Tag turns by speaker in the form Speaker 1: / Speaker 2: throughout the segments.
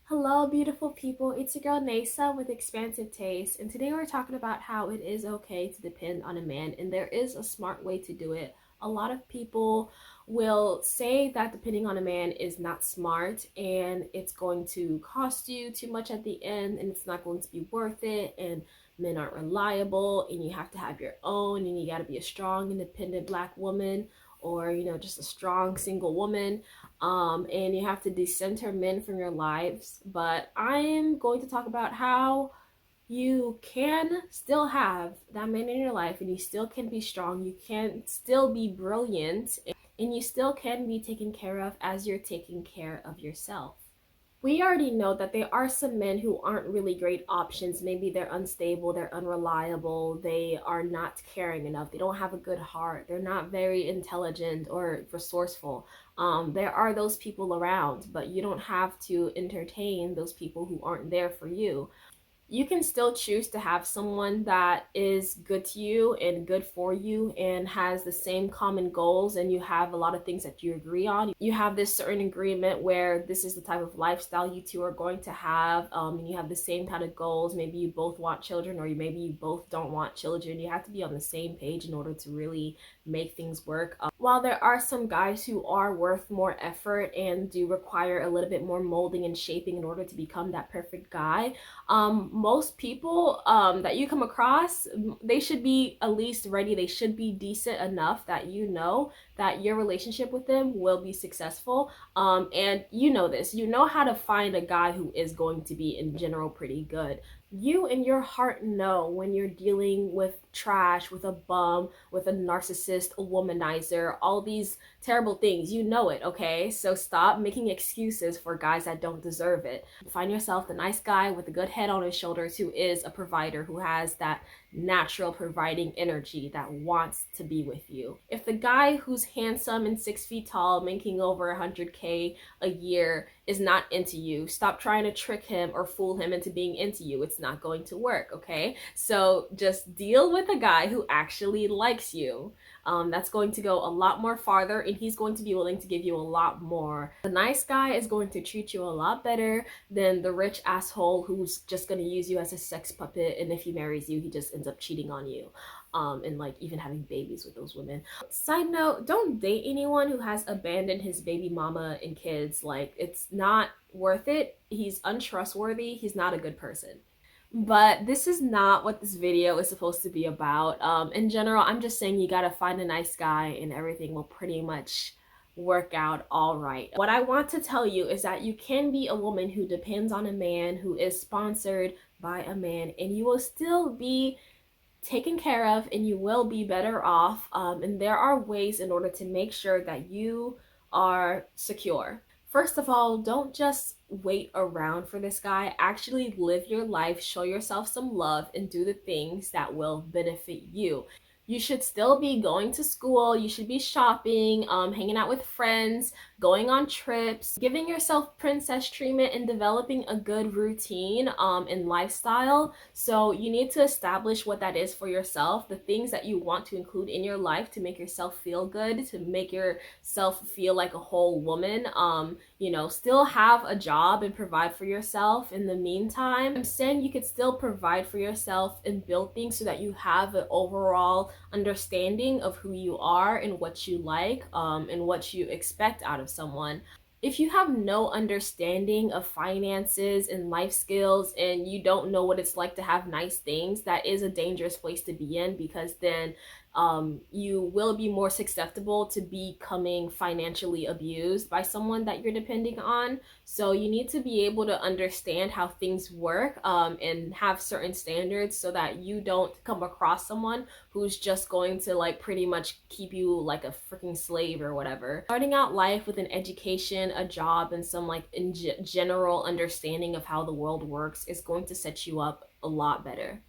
Speaker 1: Hello, beautiful people. It's your girl Neyssa with XPansive Taste, and today we're talking about how it is okay to depend on a man, and there is a smart way to do it. A lot of people will say that depending on a man is not smart and it's going to cost you too much at the end and it's not going to be worth it, and men aren't reliable and you have to have your own and you got to be a strong, independent black woman or just a strong single woman, and you have to decenter men from your lives. But I am going to talk about how you can still have that man in your life and you still can be strong, you can still be brilliant, and you still can be taken care of as you're taking care of yourself. We already know that there are some men who aren't really great options. Maybe they're unstable, they're unreliable, they are not caring enough, they don't have a good heart, they're not very intelligent or resourceful. There are those people around, but you don't have to entertain those people who aren't there for you. You can still choose to have someone that is good to you and good for you and has the same common goals, and you have a lot of things that you agree on. You have this certain agreement where this is the type of lifestyle you two are going to have, and you have the same kind of goals. Maybe you both want children, or maybe you both don't want children. You have to be on the same page in order to really make things work. While there are some guys who are worth more effort and do require a little bit more molding and shaping in order to become that perfect guy, most people that you come across, they should be at least ready. They should be decent enough that you know that your relationship with them will be successful. And you know this. You know how to find a guy who is going to be, in general, pretty good. You in your heart know when you're dealing with trash, with a bum, with a narcissist, a womanizer, all these terrible things. You know it, okay? So stop making excuses for guys that don't deserve it. Find yourself the nice guy with a good head on his shoulders who is a provider, who has that natural providing energy, that wants to be with you. If the guy who's handsome and 6 feet tall, making over 100K a year, is not into you, stop trying to trick him or fool him into being into you. It's not going to work, okay? So just deal with a guy who actually likes you. That's going to go a lot more farther, and he's going to be willing to give you a lot more. The nice guy is going to treat you a lot better than the rich asshole who's just going to use you as a sex puppet, and if he marries you, he just ends up cheating on you. And like even having babies with those women. Side note, don't date anyone who has abandoned his baby mama and kids. Like, it's not worth it. He's untrustworthy. He's not a good person. But this is not what this video is supposed to be about. In general, I'm just saying you gotta find a nice guy and everything will pretty much work out all right. What I want to tell you is that you can be a woman who depends on a man, who is sponsored by a man, and you will still be taken care of and you will be better off. And there are ways in order to make sure that you are secure. First of all, don't just wait around for this guy. Actually live your life, show yourself some love, and do the things that will benefit you. You should still be going to school, you should be shopping, hanging out with friends, going on trips, giving yourself princess treatment, and developing a good routine and lifestyle. So you need to establish what that is for yourself, the things that you want to include in your life to make yourself feel good, to make yourself feel like a whole woman. Still have a job and provide for yourself in the meantime. I'm saying you could still provide for yourself and build things so that you have an overall understanding of who you are and what you like, and what you expect out of someone. If you have no understanding of finances and life skills and you don't know what it's like to have nice things, that is a dangerous place to be in, because then you will be more susceptible to becoming financially abused by someone that you're depending on. So you need to be able to understand how things work, and have certain standards so that you don't come across someone who's just going to like pretty much keep you like a freaking slave or whatever. Starting out life with an education, a job, and some like general understanding of how the world works is going to set you up a lot better.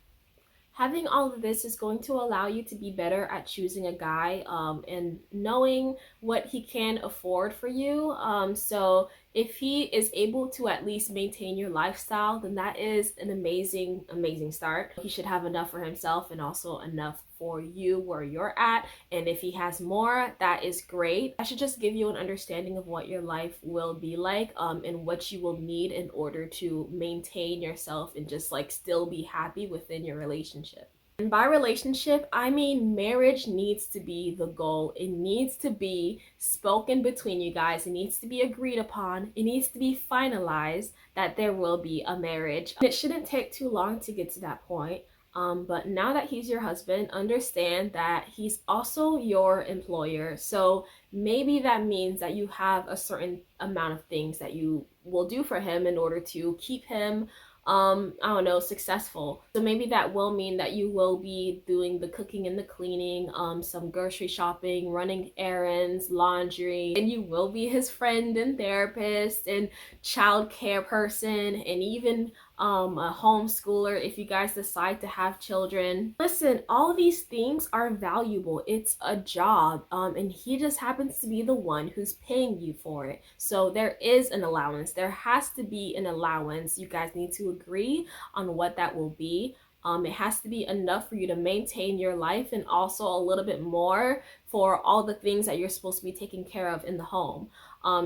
Speaker 1: Having all of this is going to allow you to be better at choosing a guy, and knowing what he can afford for you. So if he is able to at least maintain your lifestyle, then that is an amazing start. He should have enough for himself and also enough for you where you're at. And if he has more, that is great. I should just give you an understanding of what your life will be like, and what you will need in order to maintain yourself and just like still be happy within your relationship. And by relationship, I mean marriage needs to be the goal. It needs to be spoken between you guys. It needs to be agreed upon. It needs to be finalized that there will be a marriage. It shouldn't take too long to get to that point. But now that he's your husband, understand that he's also your employer. So maybe that means that you have a certain amount of things that you will do for him in order to keep him I don't know, successful. So maybe that will mean that you will be doing the cooking and the cleaning, some grocery shopping, running errands, laundry, and you will be his friend and therapist and child care person, and even a homeschooler if you guys decide to have children. Listen, all of these things are valuable. It's a job, and he just happens to be the one who's paying you for it. So there is an allowance. There has to be an allowance. You guys need to agree on what that will be. It has to be enough for you to maintain your life, and also a little bit more for all the things that you're supposed to be taking care of in the home.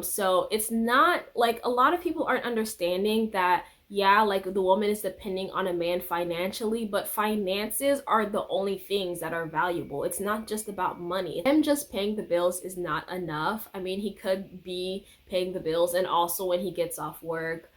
Speaker 1: So it's not like a lot of people aren't understanding that, yeah, like the woman is depending on a man financially, but finances are the only things that are valuable. It's not just about money. Him just paying the bills is not enough. I mean, he could be paying the bills and also when he gets off work,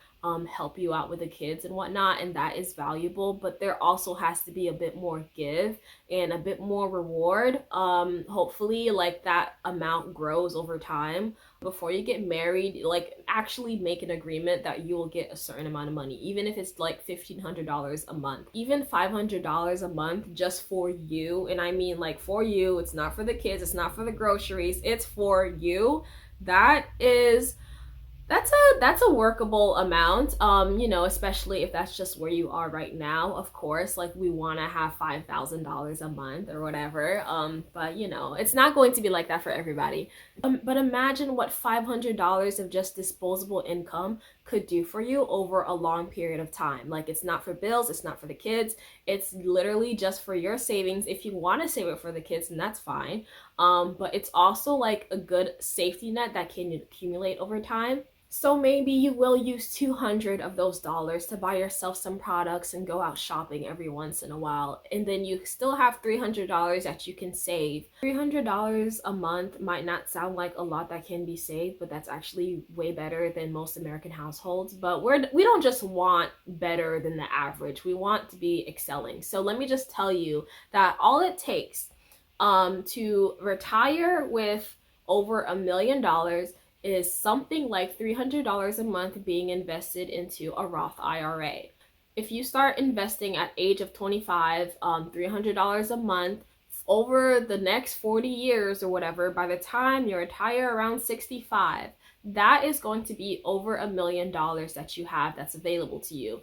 Speaker 1: help you out with the kids and whatnot, and that is valuable, but there also has to be a bit more give and a bit more reward. Hopefully like that amount grows over time. Before you get married, like actually make an agreement that you will get a certain amount of money, even if it's like $1,500 a month, even $500 a month just for you. And I mean like for you, it's not for the kids, it's not for the groceries, it's for you. That's a workable amount, you know, especially if that's just where you are right now. Of course, like we want to have $5,000 a month or whatever, but you know, it's not going to be like that for everybody. But imagine what $500 of just disposable income could do for you over a long period of time. Like it's not for bills, it's not for the kids, it's literally just for your savings. If you want to save it for the kids, then that's fine, but it's also like a good safety net that can accumulate over time. So maybe you will use 200 of those dollars to buy yourself some products and go out shopping every once in a while. And then you still have $300 that you can save. $300 a month might not sound like a lot that can be saved, but that's actually way better than most American households. But we don't just want better than the average. We want to be excelling. So let me just tell you that all it takes to retire with over $1 million is something like $300 a month being invested into a Roth IRA. If you start investing at age of 25, $300 a month over the next 40 years or whatever, by the time you retire around 65, that is going to be over $1 million that you have that's available to you.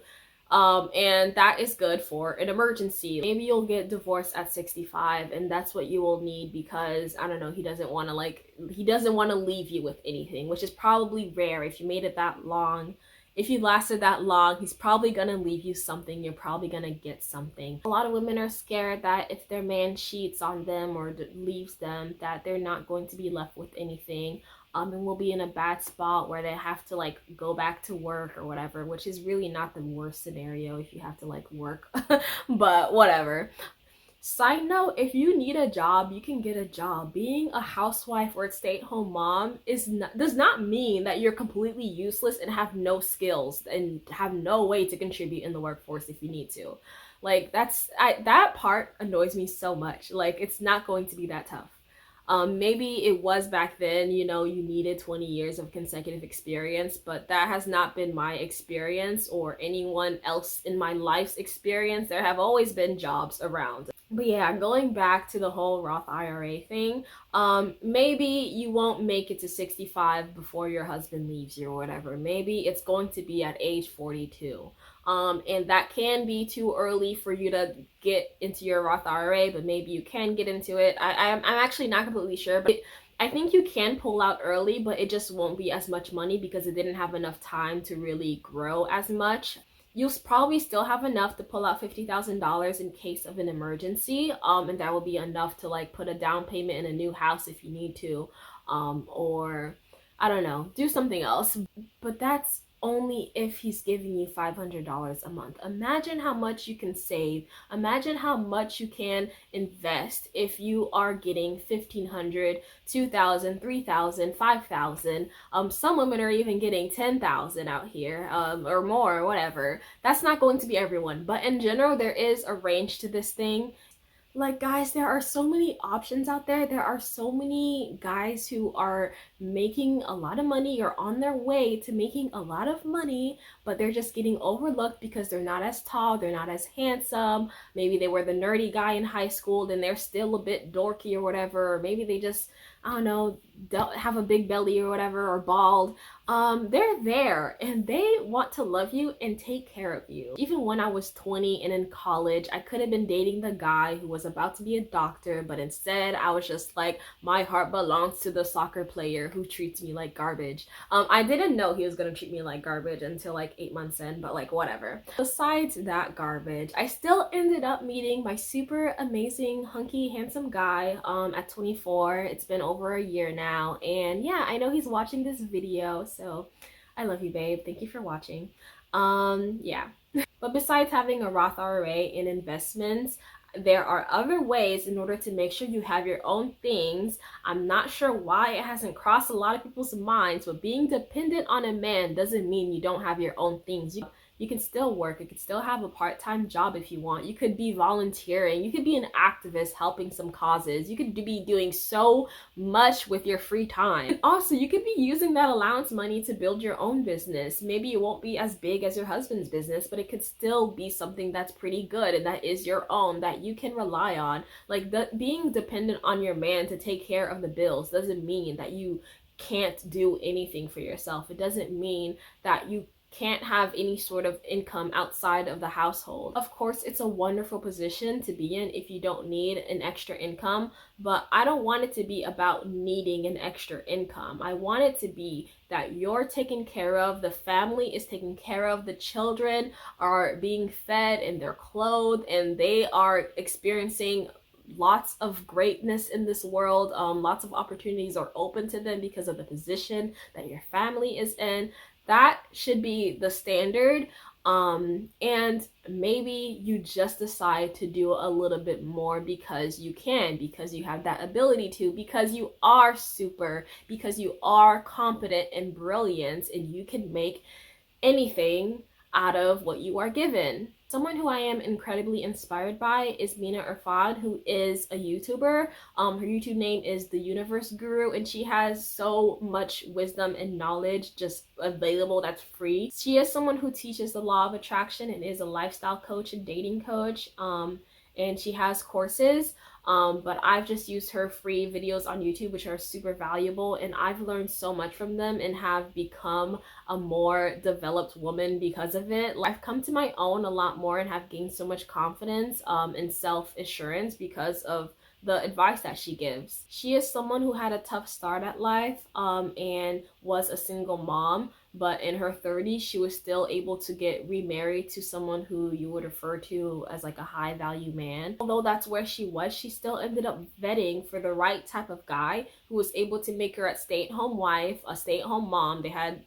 Speaker 1: And that is good for an emergency. Maybe you'll get divorced at 65 and that's what you will need because, I don't know, he doesn't want to leave you with anything, which is probably rare. If you made it that long, if you lasted that long, he's probably gonna leave you something. You're probably gonna get something. A lot of women are scared that if their man cheats on them or leaves them, that they're not going to be left with anything. And will be in a bad spot where they have to like go back to work or whatever, which is really not the worst scenario if you have to like work, but whatever. Side note, if you need a job, you can get a job. Being a housewife or a stay-at-home mom does not mean that you're completely useless and have no skills and have no way to contribute in the workforce if you need to. Like that part annoys me so much. Like it's not going to be that tough. Maybe it was back then, you know, you needed 20 years of consecutive experience, but that has not been my experience or anyone else in my life's experience. There have always been jobs around. But yeah, going back to the whole Roth IRA thing, maybe you won't make it to 65 before your husband leaves you or whatever. Maybe it's going to be at age 42. And that can be too early for you to get into your Roth IRA, but maybe you can get into it. I'm actually not completely sure, but I think you can pull out early, but it just won't be as much money because it didn't have enough time to really grow as much. you'll probably still have enough to pull out $50,000 in case of an emergency, and that will be enough to like put a down payment in a new house if you need to, or I don't know, do something else. But that's only if he's giving you $500 a month. Imagine how much you can save. Imagine how much you can invest if you are getting 1,500, 2,000, 3,000, 5,000. Some women are even getting 10,000 out here, or more, or whatever. That's not going to be everyone, but in general, there is a range to this thing. Like, guys, there are so many options out there. There are so many guys who are making a lot of money or on their way to making a lot of money, but they're just getting overlooked because they're not as tall, they're not as handsome. Maybe they were the nerdy guy in high school, then they're still a bit dorky or whatever. Or maybe they just, I don't know, don't have a big belly or whatever, or bald. They're there and they want to love you and take care of you. Even when I was 20 and in college, I could have been dating the guy who was about to be a doctor, but instead I was just like, my heart belongs to the soccer player who treats me like garbage. I didn't know he was gonna treat me like garbage until like 8 months in, but like whatever. Besides that garbage, I still ended up meeting my super amazing, hunky, handsome guy at 24. It's been over a year now, and yeah, I know he's watching this video, so I love you, babe. Thank you for watching. Yeah. But besides having a Roth IRA and investments, there are other ways in order to make sure you have your own things. I'm not sure why it hasn't crossed a lot of people's minds, but being dependent on a man doesn't mean you don't have your own things. You can still work. You can still have a part-time job if you want. You could be volunteering. You could be an activist helping some causes. You could be doing so much with your free time. And also, you could be using that allowance money to build your own business. Maybe it won't be as big as your husband's business, but it could still be something that's pretty good and that is your own, that you can rely on. Like, being dependent on your man to take care of the bills doesn't mean that you can't do anything for yourself. It doesn't mean that you can't have any sort of income outside of the household. Of course, it's a wonderful position to be in if you don't need an extra income, but I don't want it to be about needing an extra income. I want it to be that you're taken care of, the family is taken care of, the children are being fed and they're clothed, and they are experiencing lots of greatness in this world. Lots of opportunities are open to them because of the position that your family is in. That should be the standard. And maybe you just decide to do a little bit more because you can, because you have that ability to, because you are super, because you are competent and brilliant, and you can make anything out of what you are given. Someone who I am incredibly inspired by is Mina Irfan, who is a YouTuber. Her YouTube name is The Universe Guru, and she has so much wisdom and knowledge just available that's free. She is someone who teaches the law of attraction and is a lifestyle coach and dating coach. And she has courses. But I've just used her free videos on YouTube, which are super valuable, and I've learned so much from them and have become a more developed woman because of it. I've come to my own a lot more and have gained so much confidence and self-assurance because of the advice that she gives. She is someone who had a tough start at life and was a single mom, but in her 30s she was still able to get remarried to someone who you would refer to as like a high value man. Although that's where she was, she still ended up vetting for the right type of guy who was able to make her a stay-at-home wife, a stay-at-home mom. They had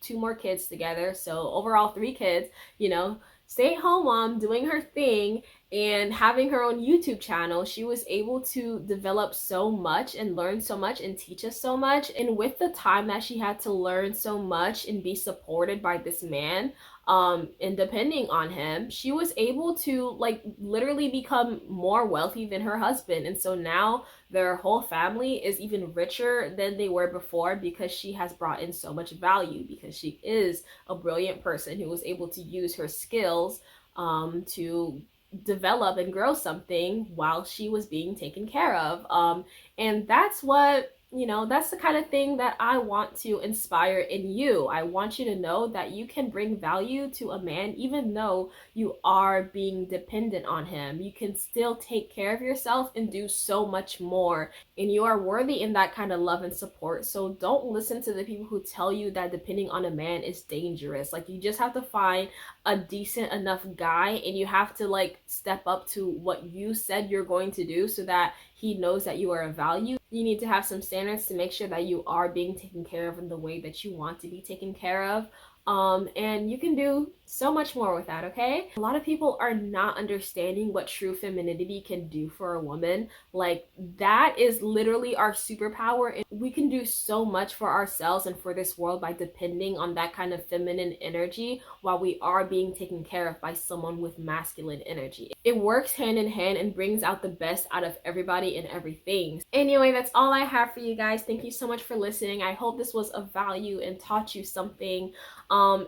Speaker 1: 2 more kids together, so overall 3 kids, you know, stay-at-home mom doing her thing and having her own YouTube channel. She was able to develop so much and learn so much and teach us so much. And with the time that she had to learn so much and be supported by this man, and depending on him, she was able to like literally become more wealthy than her husband. And so now their whole family is even richer than they were before because she has brought in so much value, because she is a brilliant person who was able to use her skills to develop and grow something while she was being taken care of. And that's what You know, that's the kind of thing that I want to inspire in you. I want you to know that you can bring value to a man even though you are being dependent on him. You can still take care of yourself and do so much more. And you are worthy in that kind of love and support. So don't listen to the people who tell you that depending on a man is dangerous. Like, you just have to find a decent enough guy, and you have to like step up to what you said you're going to do so that he knows that you are a value. You need to have some standards to make sure that you are being taken care of in the way that you want to be taken care of. And you can do so much more with that, okay? A lot of people are not understanding what true femininity can do for a woman. Like, that is literally our superpower, and we can do so much for ourselves and for this world by depending on that kind of feminine energy while we are being taken care of by someone with masculine energy. It works hand in hand and brings out the best out of everybody and everything. Anyway, that's all I have for you guys. Thank you so much for listening. I hope this was of value and taught you something.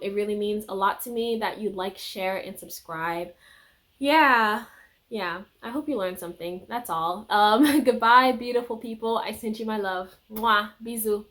Speaker 1: It really means a lot to me that you like, share, and subscribe. Yeah. Yeah, I hope you learned something. That's all. Goodbye, beautiful people. I sent you my love. Mwah. Bisous.